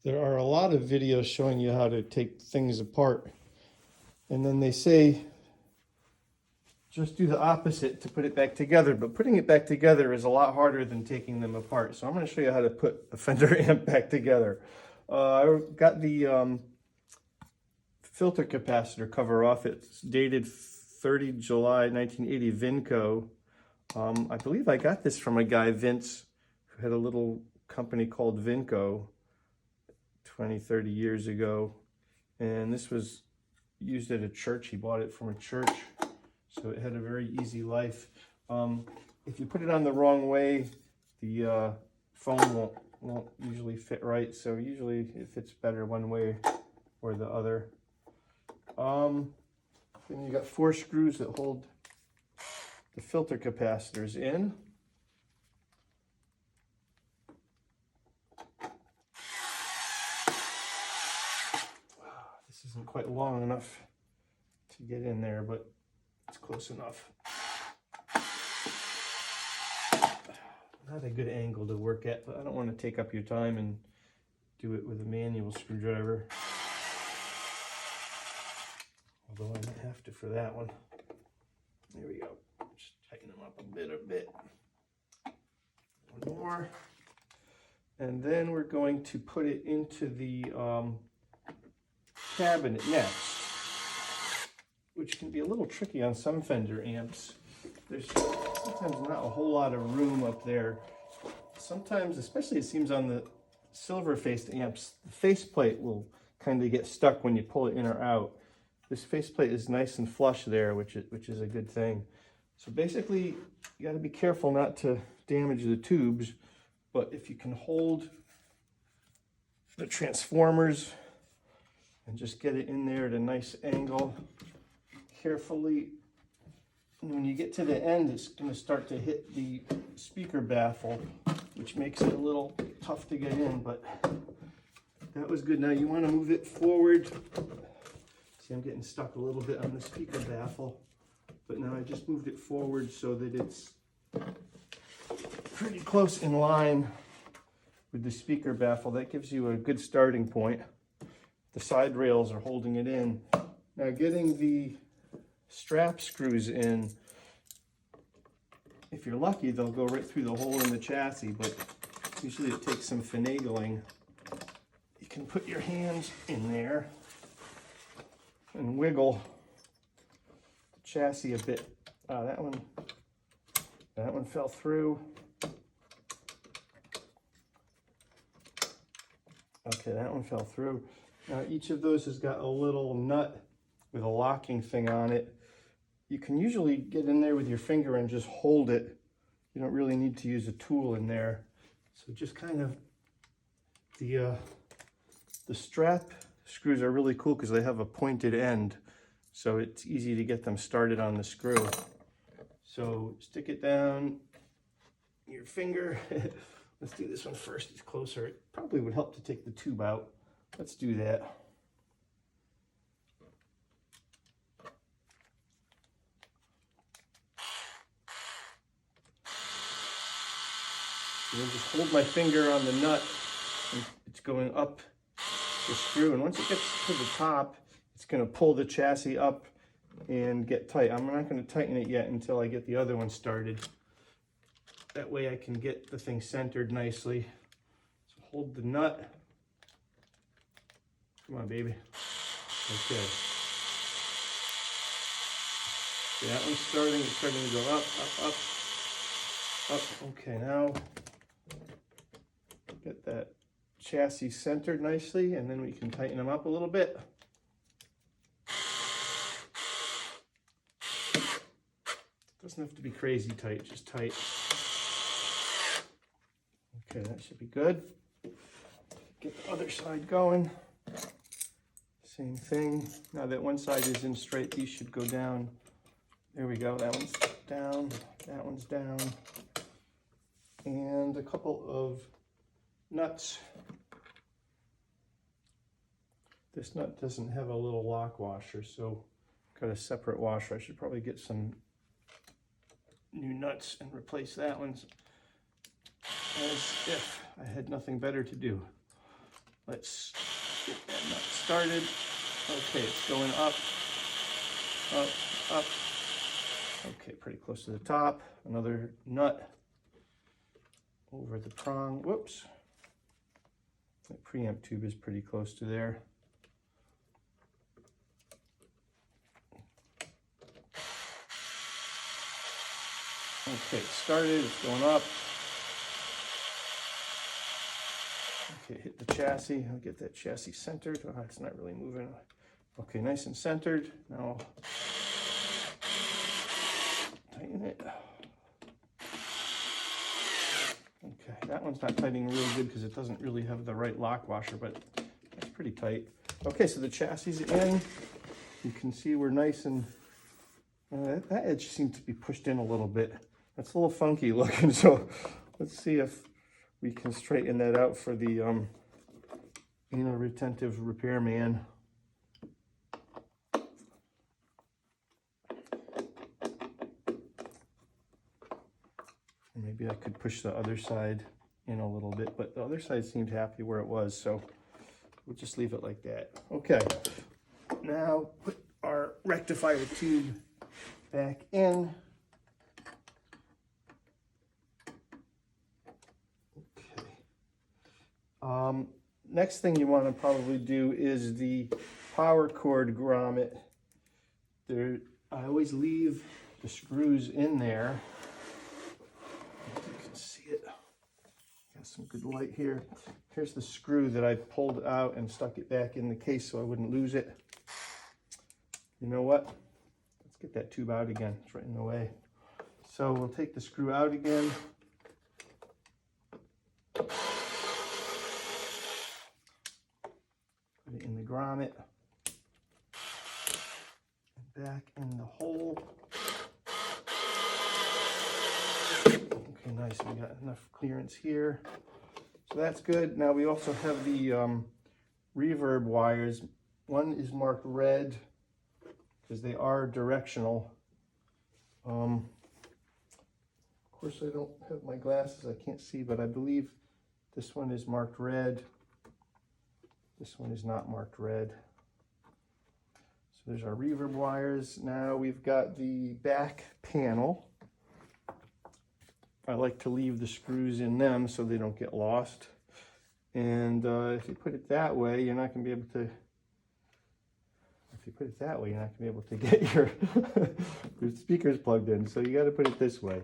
There are a lot of videos showing you how to take things apart, and then they say just do the opposite to put it back together, but putting it back together is a lot harder than taking them apart. So I'm going to show you how to put a Fender amp back together. I got the filter capacitor cover off. It's dated 30 July 1980 Vinco. I believe I got this from a guy, Vince, who had a little company called Vinco 20-30 years ago, and this was used at a church. He bought it from a church, so it had a very easy life. If you put it on the wrong way, the foam won't usually fit right, so usually it fits better one way or the other. Then you got 4 screws that hold the filter capacitors in. This isn't quite long enough to get in there, but it's close enough. Not a good angle to work at, but I don't want to take up your time and do it with a manual screwdriver. Although I might have to for that one. There we go. Just tighten them up a bit. One more. And then we're going to put it into the cabinet next, which can be a little tricky on some Fender amps. There's sometimes not a whole lot of room up there. Sometimes, especially it seems on the silver-faced amps, the faceplate will kind of get stuck when you pull it in or out. This faceplate is nice and flush there, which is a good thing. So basically, you got to be careful not to damage the tubes, but if you can hold the transformers and just get it in there at a nice angle, carefully. And when you get to the end, it's going to start to hit the speaker baffle, which makes it a little tough to get in, but that was good. Now you want to move it forward. See, I'm getting stuck a little bit on the speaker baffle, but now I just moved it forward so that it's pretty close in line with the speaker baffle. That gives you a good starting point. The side rails are holding it in. Now getting the strap screws in, if you're lucky, they'll go right through the hole in the chassis, but usually it takes some finagling. You can put your hands in there and wiggle the chassis a bit. That one fell through. Okay, that one fell through. Now each of those has got a little nut with a locking thing on it. You can usually get in there with your finger and just hold it. You don't really need to use a tool in there. So just kind of, the strap screws are really cool because they have a pointed end. So it's easy to get them started on the screw. So stick it down your finger. Let's do this one first, it's closer. It probably would help to take the tube out. Let's do that. And then just hold my finger on the nut, and it's going up the screw. And once it gets to the top, it's going to pull the chassis up and get tight. I'm not going to tighten it yet until I get the other one started. That way I can get the thing centered nicely. So hold the nut. Come on, baby. Okay. So that one's starting. It's starting to go up, up, up, up. Okay, now get that chassis centered nicely, and then we can tighten them up a little bit. Doesn't have to be crazy tight, just tight. Okay, that should be good. Get the other side going. Same thing. Now that one side is in straight, these should go down. There we go. That one's down. That one's down. And a couple of nuts. This nut doesn't have a little lock washer, so I've got a separate washer. I should probably get some new nuts and replace that one as if I had nothing better to do. Let's get that nut started. Okay, it's going up, up, up. Okay, pretty close to the top. Another nut over the prong. Whoops. That preamp tube is pretty close to there. Okay, it started, it's going up. Okay, hit the chassis. I'll get that chassis centered. Oh, it's not really moving. Okay, nice and centered. Now tighten it. Okay, that one's not tightening real good because it doesn't really have the right lock washer, but that's pretty tight. Okay, so the chassis is in. You can see we're nice and that edge seems to be pushed in a little bit. That's a little funky looking, so let's see if we can straighten that out for the anal retentive repairman. Maybe I could push the other side in a little bit, but the other side seemed happy where it was, so we'll just leave it like that. Okay, now put our rectifier tube back in. Okay. Next thing you want to probably do is the power cord grommet. I always leave the screws in there. You can see it. Got some good light here. Here's the screw that I pulled out and stuck it back in the case so I wouldn't lose it. You know what? Let's get that tube out again. It's right in the way. So we'll take the screw out again. Put it in the grommet. And back in the hole. Okay, nice. We got enough clearance here. So that's good. Now we also have the reverb wires. One is marked red because they are directional. Of course, I don't have my glasses. I can't see, but I believe this one is marked red. This one is not marked red. So there's our reverb wires. Now we've got the back panel. I like to leave the screws in them so they don't get lost. And if you put it that way, you're not going to be able to. If you put it that way, you're not going to be able to get your speakers plugged in. So you got to put it this way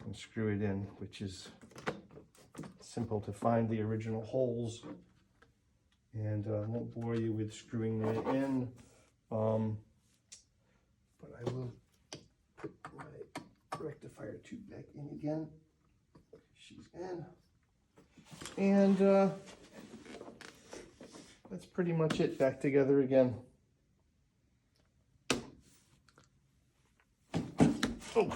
and screw it in, which is simple to find the original holes. And I won't bore you with screwing it in, but I will put my rectifier tube back in again. She's in. And that's pretty much it. Back together again. Oh.